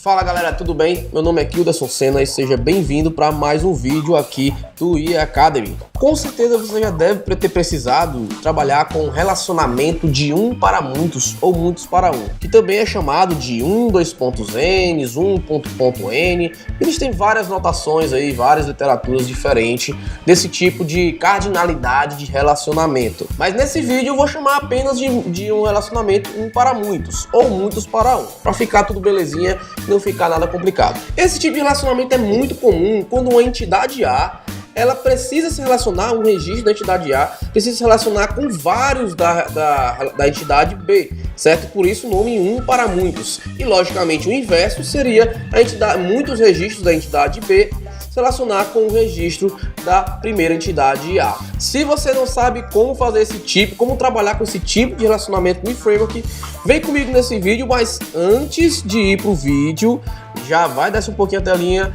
Fala galera, tudo bem? Meu nome é Kilderson Senna e seja bem-vindo para mais um vídeo aqui do IE Academy. Com certeza você já deve ter precisado trabalhar com relacionamento de um para muitos ou muitos para um, que também é chamado de 2.N, 1.N. Existem várias notações aí, várias literaturas diferentes desse tipo de cardinalidade de relacionamento. Mas nesse vídeo eu vou chamar apenas de um relacionamento um para muitos ou muitos para um, para ficar tudo belezinha e não ficar nada complicado. Esse tipo de relacionamento é muito comum quando uma entidade A ela precisa se relacionar, um registro da entidade A precisa se relacionar com vários da entidade B, certo? Por isso o nome um para muitos. E logicamente o inverso seria muitos registros da entidade B se relacionar com o registro da primeira entidade A. Se você não sabe como fazer como trabalhar com esse tipo de relacionamento no framework, vem comigo nesse vídeo, mas antes de ir pro vídeo, já vai desce um pouquinho a telinha,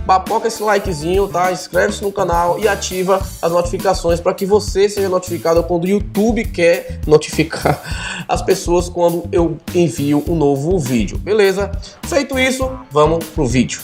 papoca esse likezinho, tá? Inscreve-se no canal e ativa as notificações para que você seja notificado quando o YouTube quer notificar as pessoas quando eu envio um novo vídeo, beleza? Feito isso, vamos pro vídeo.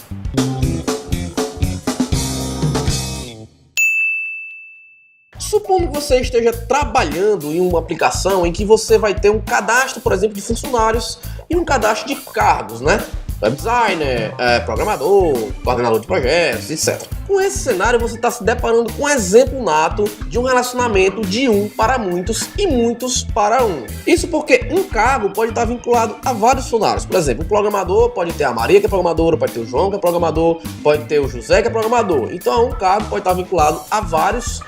Supondo que você esteja trabalhando em uma aplicação em que você vai ter um cadastro, por exemplo, de funcionários e um cadastro de cargos, né? Web designer, programador, coordenador de projetos, etc. Com esse cenário, você está se deparando com um exemplo nato de um relacionamento de um para muitos e muitos para um. Isso porque um cargo pode estar vinculado a vários funcionários. Por exemplo, um programador pode ter a Maria, que é programadora, pode ter o João, que é programador, pode ter o José, que é programador. Então, um cargo pode estar vinculado a vários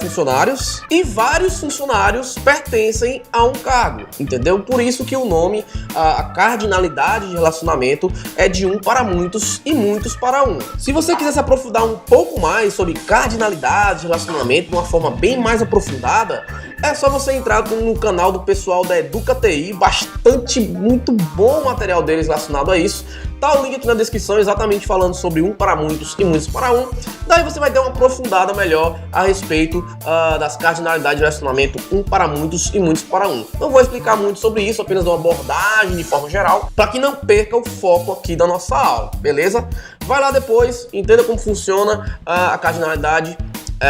funcionários e vários funcionários pertencem a um cargo, entendeu? Por isso que o nome, a cardinalidade de relacionamento é de um para muitos e muitos para um. Se você quiser se aprofundar um pouco mais sobre cardinalidade de relacionamento de uma forma bem mais aprofundada, é só você entrar no canal do pessoal da EducaTI, muito bom material deles relacionado a isso. Tá o link aqui na descrição exatamente falando sobre um para muitos e muitos para um. Daí você vai ter uma aprofundada melhor a respeito das cardinalidades de relacionamento um para muitos e muitos para um. Não vou explicar muito sobre isso, apenas uma abordagem de forma geral, para que não perca o foco aqui da nossa aula, beleza? Vai lá depois, entenda como funciona a cardinalidade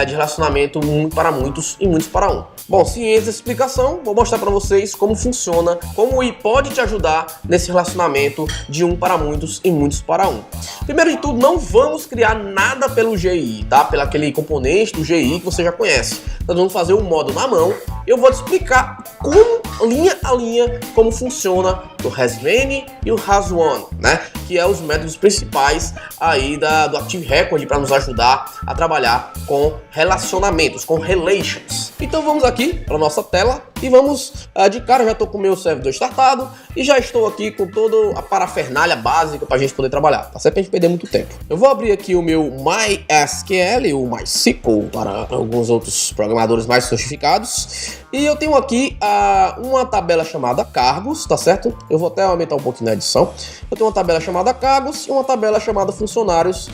de relacionamento um para muitos e muitos para um. Bom, ciente dessa explicação, vou mostrar para vocês como funciona, como o I pode te ajudar nesse relacionamento de um para muitos e muitos para um. Primeiro de tudo, não vamos criar nada pelo GI, tá? Pelo aquele componente do GI que você já conhece. Nós vamos fazer um módulo na mão. Eu vou te explicar como, linha a linha, como funciona o hasMany e o hasOne, né? Que é os métodos principais aí do Active Record para nos ajudar a trabalhar com relacionamentos, com relations. Então vamos aqui para nossa tela e vamos, de cara já estou com o meu servidor startado e já estou aqui com toda a parafernália básica para a gente poder trabalhar, tá certo? Pra gente perder muito tempo. Eu vou abrir aqui o meu MySQL, ou MySQL para alguns outros programadores mais sofisticados, e eu tenho aqui uma tabela chamada cargos, tá certo? Eu vou até aumentar um pouquinho na edição. Eu tenho uma tabela chamada cargos e uma tabela chamada funcionários.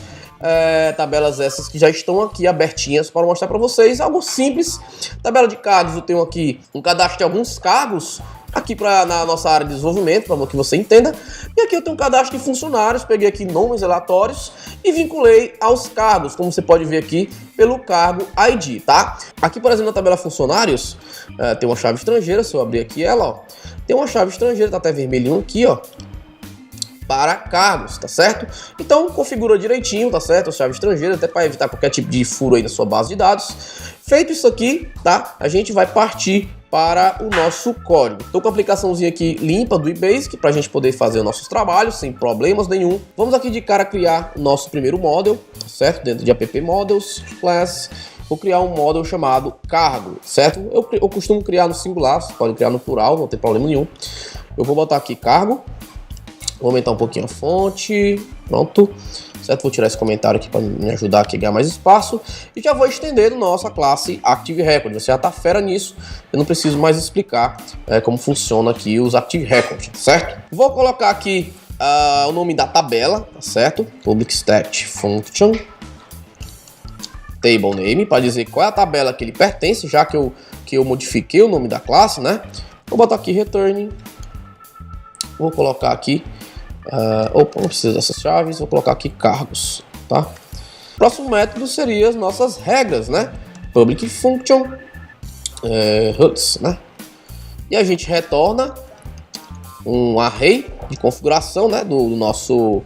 Tabelas essas que já estão aqui abertinhas para mostrar para vocês, algo simples. Tabela de cargos, eu tenho aqui um cadastro de alguns cargos aqui na nossa área de desenvolvimento, para que você entenda. E aqui eu tenho um cadastro de funcionários, peguei aqui nomes aleatórios e vinculei aos cargos, como você pode ver aqui pelo cargo ID, tá? Aqui, por exemplo, na tabela funcionários, tem uma chave estrangeira. Se eu abrir aqui ela, ó, tem uma chave estrangeira, tá até vermelhinho aqui, ó, para cargos, tá certo? Então configura direitinho, tá certo? A chave estrangeira, até para evitar qualquer tipo de furo aí na sua base de dados. Feito isso aqui, tá? A gente vai partir para o nosso código. Estou com a aplicaçãozinha aqui limpa do eBasic para a gente poder fazer os nossos trabalhos sem problemas nenhum. Vamos aqui de cara criar o nosso primeiro model, tá certo? Dentro de app models, class, vou criar um model chamado cargo, certo? Eu costumo criar no singular, você pode criar no plural, não tem problema nenhum. Eu vou botar aqui cargo. Vou aumentar um pouquinho a fonte, pronto, certo? Vou tirar esse comentário aqui para me ajudar aqui a ganhar mais espaço. E já vou estender nossa classe Active Record. Você já está fera nisso, eu não preciso mais explicar como funciona aqui os Active Record, certo? Vou colocar aqui o nome da tabela, tá certo? Public Stat Function Table Name, para dizer qual é a tabela que ele pertence, já que eu modifiquei o nome da classe, né? Vou botar aqui Return. Vou colocar aqui Opa, não precisa dessas chaves, vou colocar aqui cargos, tá? Próximo método seria as nossas regras, né? Public function hoods, né? E a gente retorna um array de configuração, né, do nosso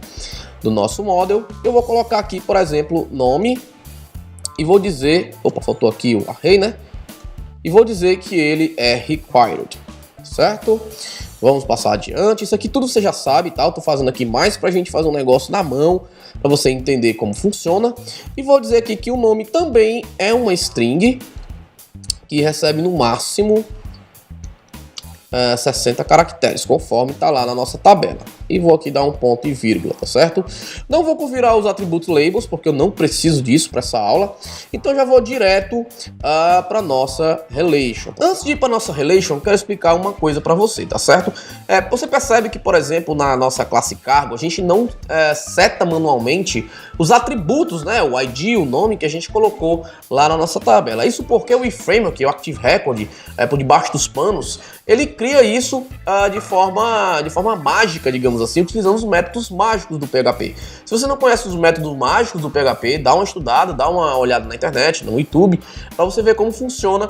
model. Eu vou colocar aqui, por exemplo, nome e vou dizer, opa, faltou aqui o array, né? E vou dizer que ele é required, certo? Vamos passar adiante. Isso aqui tudo você já sabe, tá? Eu tô fazendo aqui mais pra gente fazer um negócio na mão, para você entender como funciona. E vou dizer aqui que o nome também é uma string que recebe no máximo 60 caracteres, conforme está lá na nossa tabela. E vou aqui dar um ponto e vírgula, tá certo? Não vou configurar os atributos labels, porque eu não preciso disso para essa aula. Então já vou direto para nossa relation. Antes de ir para nossa relation, eu quero explicar uma coisa para você, tá certo? Você percebe que, por exemplo, na nossa classe cargo, a gente não seta manualmente os atributos, né? O ID, o nome que a gente colocou lá na nossa tabela. Isso porque o eFramework, o Active Record, por debaixo dos panos, ele cria isso de forma mágica, digamos assim, utilizando os métodos mágicos do PHP. Se você não conhece os métodos mágicos do PHP, dá uma estudada, dá uma olhada na internet, no YouTube, para você ver como funciona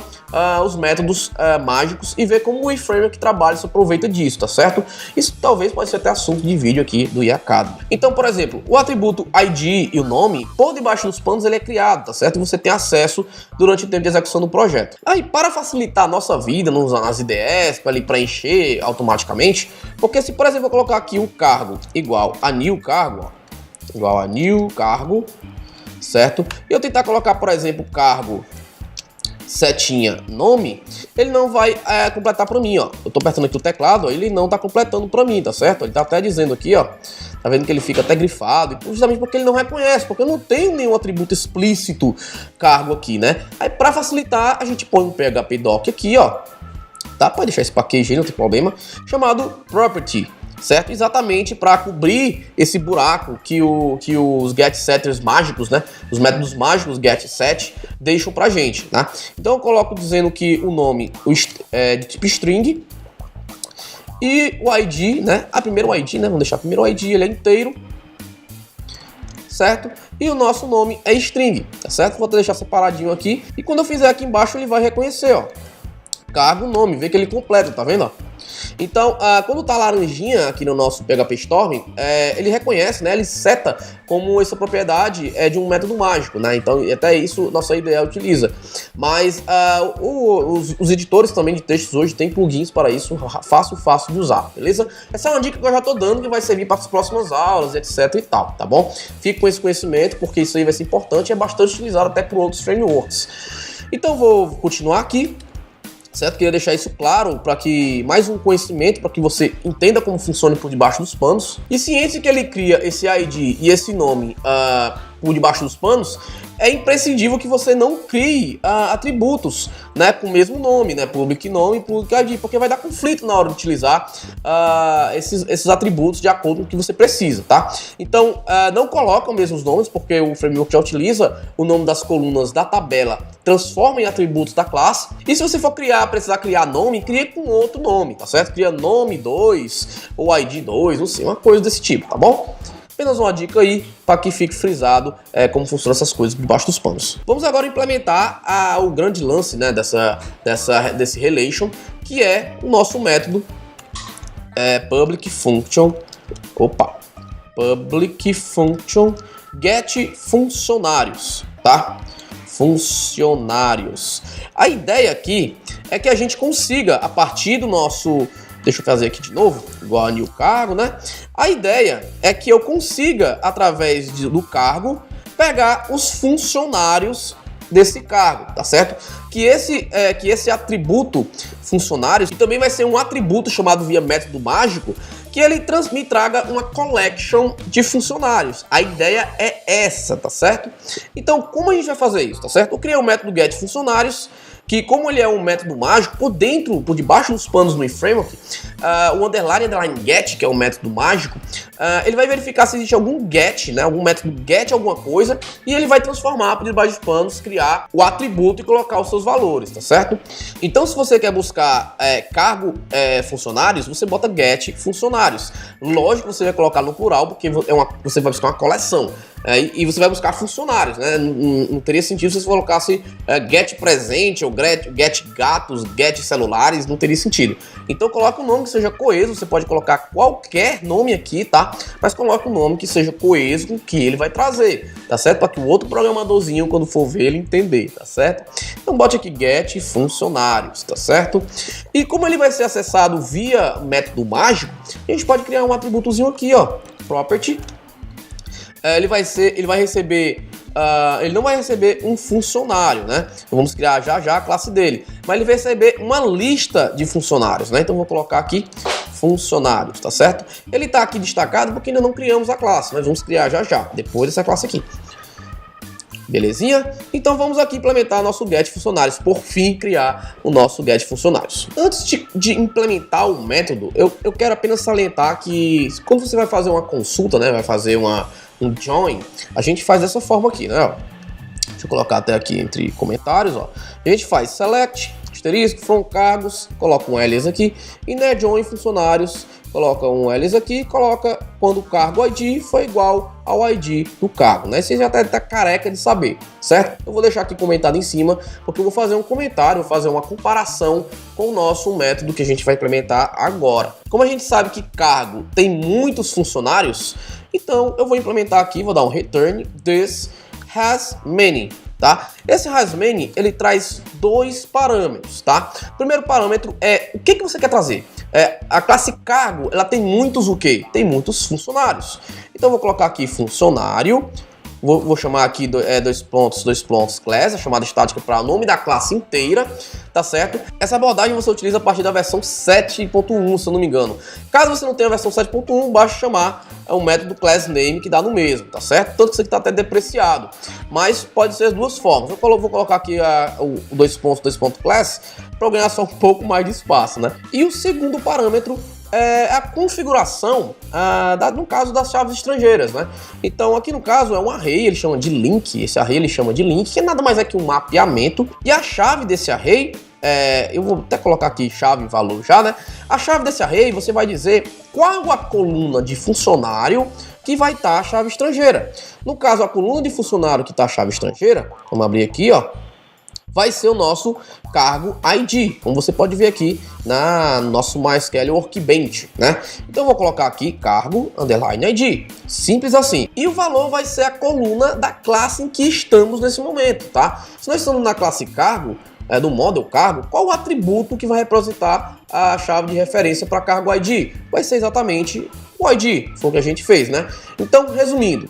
os métodos mágicos e ver como o eFramework trabalha e se aproveita disso, tá certo? Isso talvez pode ser até assunto de vídeo aqui do IACAD. Então, por exemplo, o atributo ID e o nome, por debaixo dos panos ele é criado, tá certo? E você tem acesso durante o tempo de execução do projeto. Aí, para facilitar a nossa vida nas IDEs, para ele preencher automaticamente, porque se, por exemplo, eu colocar aqui um cargo igual a new cargo, certo? E eu tentar colocar, por exemplo, cargo setinha nome, ele não vai completar para mim, ó. Eu tô apertando aqui o teclado, ó, ele não tá completando para mim, tá certo? Ele tá até dizendo aqui, ó, tá vendo que ele fica até grifado, justamente porque ele não reconhece, porque eu não tenho nenhum atributo explícito cargo aqui, né? Aí, para facilitar, a gente põe um PHP doc aqui, ó, tá? Pode deixar esse package aí, não tem problema, chamado property, certo? Exatamente para cobrir esse buraco que os getSetters mágicos, né? Os métodos mágicos getSet deixam pra gente, tá? Então eu coloco dizendo que o nome é de tipo string e o ID, né? Primeiro o ID, né? Vamos deixar primeiro o ID, ele é inteiro, certo? E o nosso nome é string, tá certo? Vou deixar separadinho aqui e quando eu fizer aqui embaixo ele vai reconhecer, ó, cargo, nome, vê que ele completa, tá vendo, ó? Então, quando tá laranjinha aqui no nosso PHP Storm, ele reconhece, né? Ele seta como essa propriedade é de um método mágico, né? Então, até isso nossa IDE utiliza. Mas os editores também de textos hoje têm plugins para isso, fácil de usar, beleza? Essa é uma dica que eu já tô dando que vai servir para as próximas aulas, etc e tal, tá bom? Fique com esse conhecimento, porque isso aí vai ser importante e é bastante utilizado até por outros frameworks. Então, vou continuar aqui. Certo? Queria deixar isso claro para que mais um conhecimento para que você entenda como funciona por debaixo dos panos. E ciente que ele cria esse ID e esse nome por debaixo dos panos, é imprescindível que você não crie atributos, né, com o mesmo nome, né, public nome e public ID, porque vai dar conflito na hora de utilizar esses atributos de acordo com o que você precisa, tá? Então, não coloca os mesmos nomes, porque o framework já utiliza o nome das colunas da tabela, transforma em atributos da classe, e se você for precisar criar nome, cria com outro nome, tá certo? Cria nome 2 ou ID 2, não sei, uma coisa desse tipo, tá bom? Apenas uma dica aí para que fique frisado como funcionam essas coisas debaixo dos panos. Vamos agora implementar o grande lance, né, desse relation, que é o nosso método public function get funcionários, tá? Funcionários. A ideia aqui é que a gente consiga, a partir do nosso... Deixa eu fazer aqui de novo, igual a new cargo, né? A ideia é que eu consiga, através do cargo, pegar os funcionários desse cargo, tá certo? Que esse atributo funcionários, que também vai ser um atributo chamado via método mágico, que ele me traga uma collection de funcionários. A ideia é essa, tá certo? Então, como a gente vai fazer isso, tá certo? Eu criei um método get funcionários, que como ele é um método mágico, por debaixo dos panos no eFramework, o underline get, que é um método mágico, ele vai verificar se existe algum get, né, algum método get alguma coisa, e ele vai transformar por debaixo dos panos, criar o atributo e colocar os seus valores, tá certo? Então, se você quer buscar cargo funcionários, você bota get funcionários. Lógico que você vai colocar no plural, porque você vai buscar uma coleção. E você vai buscar funcionários, né? Não teria sentido se você colocasse get presente, ou get gatos, get celulares, não teria sentido. Então coloque um nome que seja coeso, você pode colocar qualquer nome aqui, tá? Mas coloque um nome que seja coeso com o que ele vai trazer, tá certo? Para que o outro programadorzinho, quando for ver, ele entender, tá certo? Então bote aqui get funcionários, tá certo? E como ele vai ser acessado via método mágico, a gente pode criar um atributozinho aqui, ó, property. Ele não vai receber um funcionário, né? Então, vamos criar já a classe dele, mas ele vai receber uma lista de funcionários, né? Então vou colocar aqui funcionários, tá certo? Ele está aqui destacado porque ainda não criamos a classe, mas vamos criar já, depois dessa classe aqui. Belezinha? Então vamos aqui implementar nosso get funcionários, por fim criar o nosso get funcionários. Antes de implementar o método, eu quero apenas salientar que quando você vai fazer uma consulta, né, vai fazer um join, a gente faz dessa forma aqui, né? Deixa eu colocar até aqui entre comentários, ó. A gente faz select, asterisco, from cargos, coloca um ls aqui, e né, join funcionários, coloca um ls aqui, coloca quando o cargo ID foi igual ao ID do cargo, né? Você já tá careca de saber, certo? Eu vou deixar aqui comentado em cima, porque eu vou fazer um comentário, vou fazer uma comparação com o nosso método que a gente vai implementar agora. Como a gente sabe que cargo tem muitos funcionários, então eu vou implementar aqui, vou dar um return this has many, tá? Esse has many, ele traz dois parâmetros, tá? O primeiro parâmetro é o que você quer trazer. A classe cargo, ela tem muitos o quê? Tem muitos funcionários. Então eu vou colocar aqui funcionário, vou chamar aqui dois pontos class, a chamada estática para o nome da classe inteira, tá certo? Essa abordagem você utiliza a partir da versão 7.1, se eu não me engano. Caso você não tenha a versão 7.1, basta chamar o método class name que dá no mesmo, tá certo? Tanto que isso aqui está até depreciado, mas pode ser as duas formas. Eu vou colocar aqui o dois pontos class para ganhar só um pouco mais de espaço, né? E o segundo parâmetro é a configuração, no caso das chaves estrangeiras, né? Então aqui no caso é um array, ele chama de link, esse array ele chama de link, que nada mais é que um mapeamento, e a chave desse array, eu vou até colocar aqui chave e valor já, né? A chave desse array você vai dizer qual a coluna de funcionário que vai estar a chave estrangeira. No caso, a coluna de funcionário que está a chave estrangeira, vamos abrir aqui, ó, vai ser o nosso cargo ID, como você pode ver aqui no nosso MySQL Workbench, né? Então eu vou colocar aqui cargo underline ID, simples assim. E o valor vai ser a coluna da classe em que estamos nesse momento, tá? Se nós estamos na classe cargo, do model cargo, qual o atributo que vai representar a chave de referência para cargo ID? Vai ser exatamente o ID, foi o que a gente fez, né? Então, resumindo,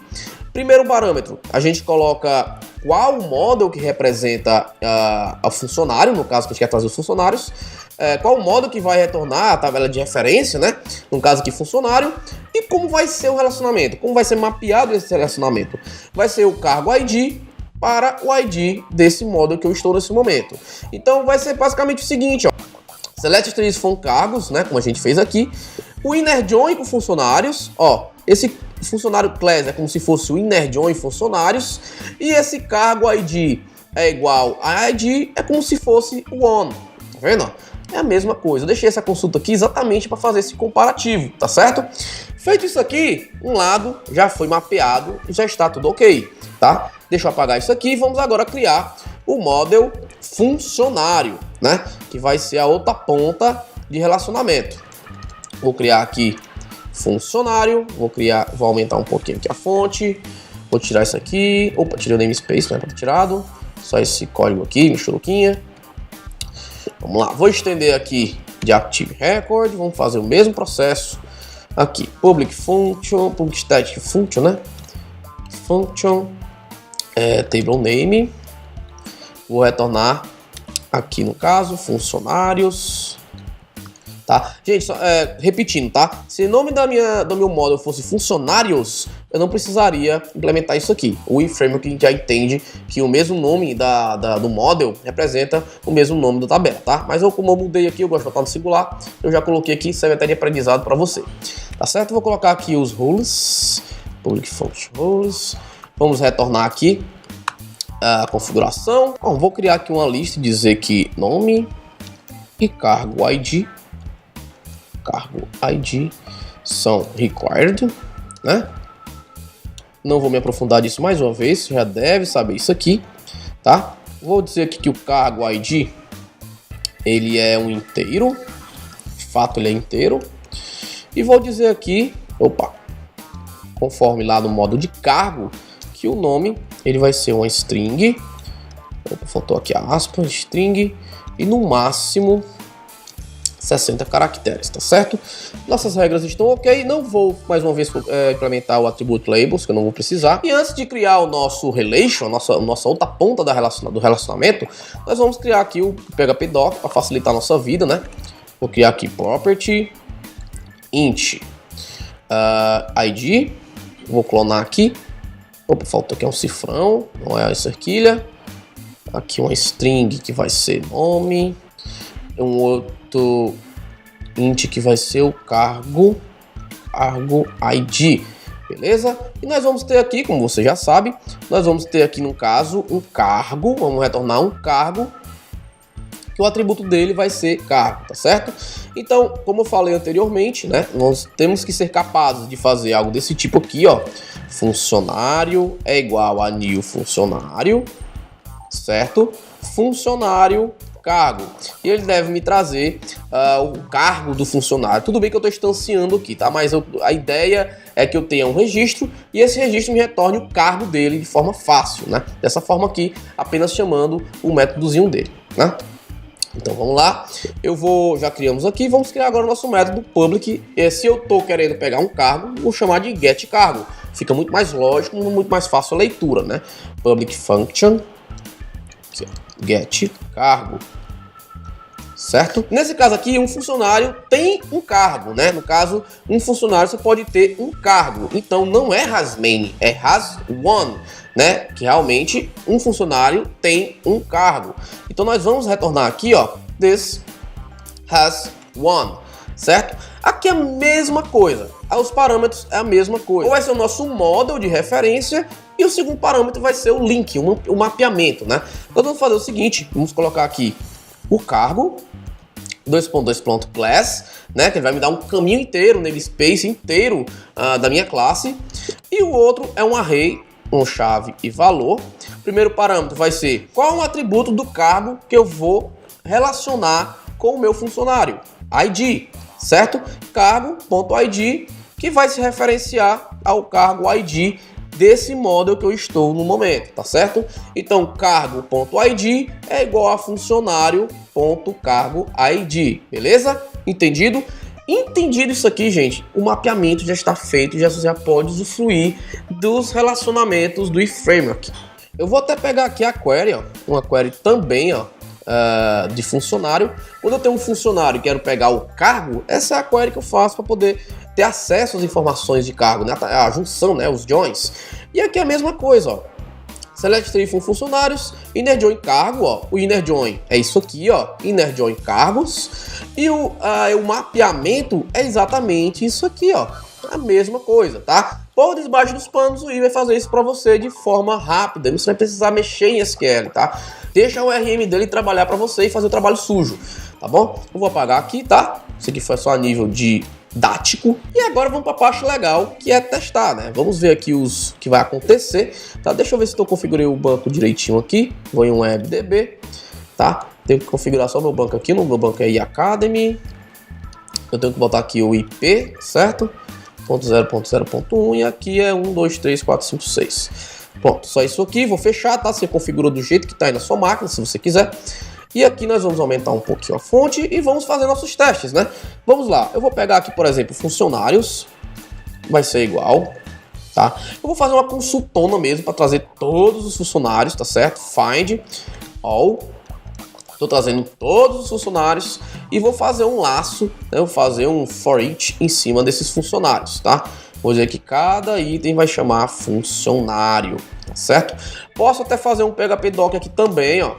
primeiro parâmetro, a gente coloca qual o model que representa o funcionário, no caso que a gente quer trazer os funcionários, qual o model que vai retornar a tabela de referência, né? No caso aqui, funcionário, e como vai ser o relacionamento, como vai ser mapeado esse relacionamento. Vai ser o cargo ID para o ID desse model que eu estou nesse momento. Então vai ser basicamente o seguinte, ó. Select asterisco from cargos, né? Como a gente fez aqui. O inner join com funcionários, ó. Esse funcionário class é como se fosse o inner join funcionários, e esse cargo ID é igual a ID, é como se fosse o on, tá vendo? É a mesma coisa. Eu deixei essa consulta aqui exatamente para fazer esse comparativo, tá certo? Feito isso aqui, um lado já foi mapeado e já está tudo ok, tá? Deixa eu apagar isso aqui e vamos agora criar o model funcionário, né? Que vai ser a outra ponta de relacionamento. Vou criar aqui funcionário, vou aumentar um pouquinho aqui a fonte, vou tirar isso aqui, opa, tirei o namespace, não é para ter tirado, só esse código aqui, michuruquinha. Vamos lá, vou estender aqui de Active Record, vamos fazer o mesmo processo aqui, public function, public static function, né? Function, table name, vou retornar aqui no caso, funcionários. Tá? Gente, repetindo, tá? Se o nome do meu módulo fosse funcionários, eu não precisaria implementar isso aqui. O iframe já entende que o mesmo nome do model representa o mesmo nome da tabela, tá? Mas como eu mudei aqui, eu gosto de botar no singular, eu já coloquei aqui, serve até de aprendizado para você. Tá certo? Vou colocar aqui os rules, public function rules. Vamos retornar aqui a configuração. Bom, vou criar aqui uma lista e dizer que nome e cargo ID são required, né? Não vou me aprofundar disso mais uma vez, você já deve saber isso aqui, tá? Vou dizer aqui que o cargo ID, ele é um inteiro, de fato ele é inteiro. E vou dizer aqui, conforme lá no modo de cargo, que o nome ele vai ser uma string, faltou aqui a aspa, string, e no máximo 60 caracteres, tá certo? Nossas regras estão ok, não vou mais uma vez implementar o attribute labels, que eu não vou precisar. E antes de criar o nosso relation, nossa outra ponta do relacionamento, nós vamos criar aqui o PHP doc para facilitar a nossa vida, né? Vou criar aqui property int id, vou clonar aqui. Faltou aqui um cifrão, não é a cerquilha. Aqui uma string que vai ser nome, um outro int que vai ser o cargo ID, beleza? E nós vamos ter aqui, como você já sabe, nós vamos ter aqui no caso um cargo, vamos retornar um cargo, que o atributo dele vai ser cargo, tá certo? Então, como eu falei anteriormente, né, nós temos que ser capazes de fazer algo desse tipo aqui, ó, funcionário é igual a new funcionário, certo? Funcionário cargo, e ele deve me trazer o cargo do funcionário. Tudo bem que eu estou instanciando aqui, tá? Mas a ideia é que eu tenha um registro e esse registro me retorne o cargo dele de forma fácil, né? Dessa forma aqui, apenas chamando o métodozinho dele, né? Então vamos lá, já criamos aqui, vamos criar agora o nosso método public. Se eu estou querendo pegar um cargo, vou chamar de getCargo. Fica muito mais lógico, muito mais fácil a leitura, né? Public function getCargo, certo? Nesse caso aqui, um funcionário tem um cargo, né? No caso, um funcionário você pode ter um cargo. Então não é has many, é has one, né? Que realmente um funcionário tem um cargo. Então nós vamos retornar aqui, ó, this has one, certo? Aqui é a mesma coisa, os parâmetros é a mesma coisa. Ou vai ser o nosso model de referência e o segundo parâmetro vai ser o link, o mapeamento, né? Então vamos fazer o seguinte, vamos colocar aqui o cargo, 2.2 class, né? Que ele vai me dar um caminho inteiro, um namespace inteiro da minha classe. E o outro é um array, com chave e valor. O primeiro parâmetro vai ser qual é o atributo do cargo que eu vou relacionar com o meu funcionário, ID, certo? Cargo.id, que vai se referenciar ao cargo ID desse model que eu estou no momento, tá certo? Então, cargo.id é igual a funcionário.cargoid, beleza? Entendido? Entendido isso aqui, gente, o mapeamento já está feito, já pode usufruir dos relacionamentos do iframework. Eu vou até pegar aqui a query, ó, uma query também, ó, de funcionário. Quando eu tenho um funcionário e quero pegar o cargo, essa é a query que eu faço para poder ter acesso às informações de cargo, né? A junção, né? Os joins. E aqui é a mesma coisa, ó. Select tree from funcionários, inner join cargo, ó. O inner join é isso aqui, ó. Inner join cargos. E o mapeamento é exatamente isso aqui, ó. A mesma coisa, tá? Por debaixo dos panos, o I vai fazer isso para você de forma rápida. Você vai precisar mexer em SQL, tá? Deixa o RM dele trabalhar para você e fazer o trabalho sujo, tá bom? Eu vou apagar aqui, tá? Isso aqui foi só a nível didático. E agora vamos para a parte legal, que é testar, né? Vamos ver aqui os que vai acontecer, tá? Deixa eu ver se eu configurei o banco direitinho aqui. Vou em um WebDB, tá? Tenho que configurar só o meu banco aqui. No meu banco é iAcademy. Eu tenho que botar aqui o IP, certo? 0.0.0.1 e aqui é 1, 2, 3, 4, 5, 6. Pronto, só isso aqui, vou fechar, tá? Você configura do jeito que tá aí na sua máquina, se você quiser. E aqui nós vamos aumentar um pouquinho a fonte e vamos fazer nossos testes, né? Vamos lá, eu vou pegar aqui, por exemplo, funcionários, vai ser igual, tá? Eu vou fazer uma consultona mesmo para trazer todos os funcionários, tá certo? Find all. Estou trazendo todos os funcionários e vou fazer um laço, né? Vou fazer um for each em cima desses funcionários, tá? Vou dizer que cada item vai chamar funcionário, tá certo? Posso até fazer um PHP doc aqui também, ó,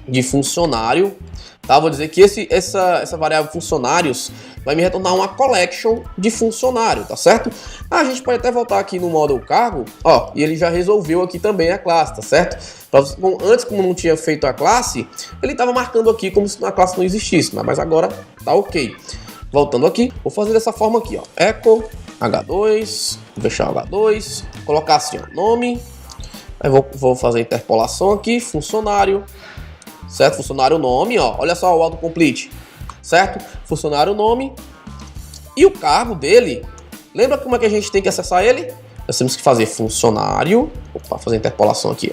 de funcionário, tá? Vou dizer que essa variável funcionários vai me retornar uma collection de funcionário, tá certo? A gente pode até voltar aqui no model cargo, ó, e ele já resolveu aqui também a classe, tá certo? Antes, como não tinha feito a classe, ele estava marcando aqui como se a classe não existisse, mas agora tá ok. Voltando aqui, vou fazer dessa forma aqui, ó. Echo H2, vou fechar o H2, colocar assim, ó, nome. Aí vou fazer a interpolação aqui, funcionário, certo? Funcionário nome, ó. Olha só o autocomplete, certo? Funcionário nome. E o cargo dele, lembra como é que a gente tem que acessar ele? Nós temos que fazer funcionário. Opa, fazer a interpolação aqui.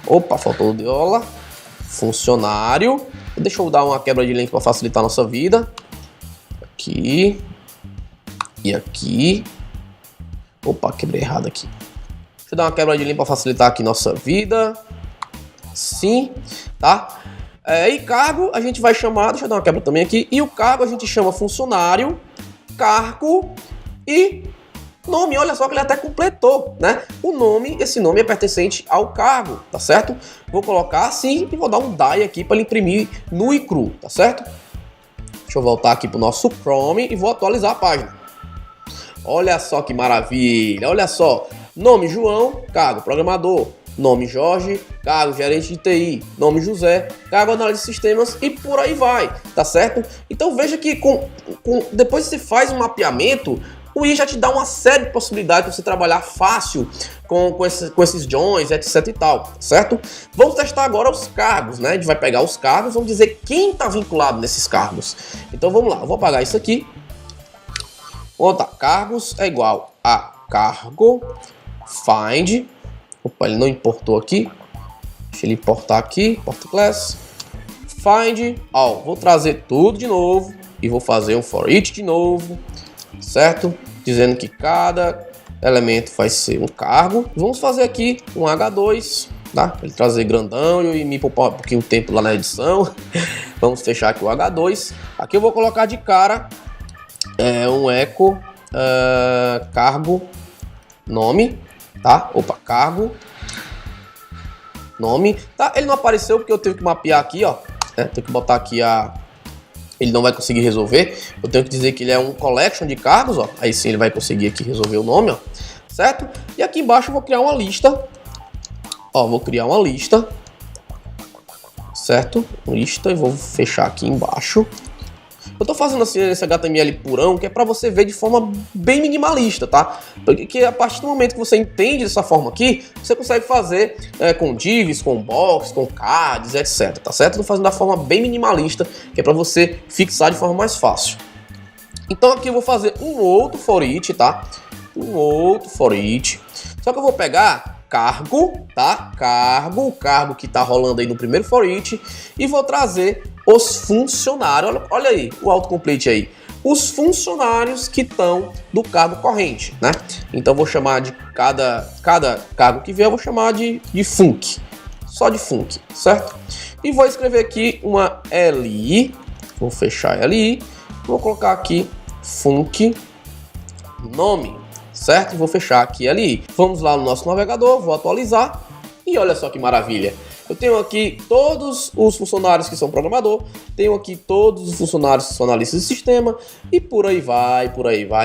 Opa, faltou o diola. Funcionário. Deixa eu dar uma quebra de link para facilitar a nossa vida. Aqui. E aqui. Opa, quebrei errado aqui. Deixa eu dar uma quebra de link para facilitar aqui nossa vida. Sim, tá? E cargo a gente vai chamar. Deixa eu dar uma quebra também aqui. E o cargo a gente chama funcionário, cargo e nome. Olha só que ele até completou, né? O nome, esse nome é pertencente ao cargo, tá certo? Vou colocar assim e vou dar um die aqui para ele imprimir nu e cru, tá certo? Deixa eu voltar aqui para o nosso Chrome e vou atualizar a página. Olha só que maravilha, olha só. Nome João, cargo programador. Nome Jorge, cargo gerente de TI. Nome José, cargo análise de sistemas e por aí vai, tá certo? Então veja que depois que você faz um mapeamento, o I já te dá uma série de possibilidades de você trabalhar fácil com esses joins, etc e tal, certo? Vamos testar agora os cargos, né? A gente vai pegar os cargos, vamos dizer quem está vinculado nesses cargos. Então vamos lá, eu vou apagar isso aqui. Vou botar cargos é igual a cargo, find. Opa, ele não importou aqui. Deixa ele importar aqui, porta class. Find all. Vou trazer tudo de novo e vou fazer um for each de novo, certo? Dizendo que cada elemento vai ser um cargo. Vamos fazer aqui um H2, tá? Ele trazer grandão e me poupar um pouquinho de tempo lá na edição. Vamos fechar aqui o H2. Aqui eu vou colocar de cara um echo cargo nome, tá? Opa, cargo nome, tá? Ele não apareceu porque eu tive que mapear aqui, ó. Tenho que botar aqui ele não vai conseguir resolver. Eu tenho que dizer que ele é um collection de cargos, ó. Aí sim ele vai conseguir aqui resolver o nome, ó. Certo? E aqui embaixo eu vou criar uma lista. Ó, vou criar uma lista. Certo? Lista e vou fechar aqui embaixo. Eu tô fazendo assim esse HTML purão, que é para você ver de forma bem minimalista, tá? Porque a partir do momento que você entende dessa forma aqui, você consegue fazer com divs, com box, com cards, etc, tá certo? Eu tô fazendo da forma bem minimalista, que é para você fixar de forma mais fácil. Então aqui eu vou fazer um outro for each, tá? Um outro for each. Só que eu vou pegar cargo, tá? O cargo que tá rolando aí no primeiro for each, e vou trazer os funcionários, olha aí o autocomplete aí, os funcionários que estão do cargo corrente, né? Então vou chamar de cada cargo que vier, eu vou chamar de func, só de func, certo? E vou escrever aqui uma li, vou fechar li, vou colocar aqui func nome, certo? E vou fechar aqui li. Vamos lá no nosso navegador, vou atualizar e olha só que maravilha. Eu tenho aqui todos os funcionários que são programador, tenho aqui todos os funcionários que são analistas de sistema e por aí vai,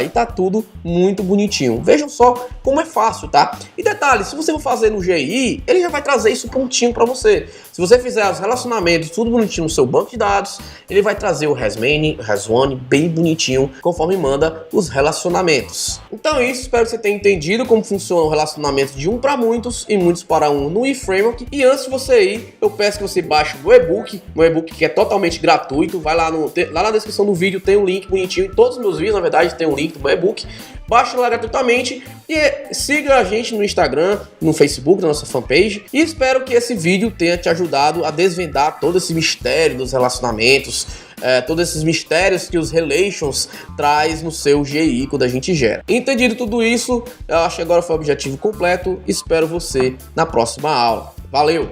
e tá tudo muito bonitinho. Vejam só como é fácil, tá? E detalhe, se você for fazer no GI, ele já vai trazer isso prontinho para você. Se você fizer os relacionamentos tudo bonitinho no seu banco de dados, ele vai trazer o resmane, resone bem bonitinho, conforme manda os relacionamentos. Então é isso, espero que você tenha entendido como funciona o relacionamento de um para muitos e muitos para um no eFramework. E antes de você ir, eu peço que você baixe o meu e-book que é totalmente gratuito. Vai lá, lá na descrição do vídeo tem um link bonitinho, em todos os meus vídeos, na verdade, tem um link do meu e-book. Baixe lá gratuitamente e siga a gente no Instagram, no Facebook, na nossa fanpage. E espero que esse vídeo tenha te ajudado a desvendar todo esse mistério dos relacionamentos, todos esses mistérios que os relations traz no seu GI quando a gente gera. Entendido tudo isso, eu acho que agora foi o objetivo completo. Espero você na próxima aula. Valeu!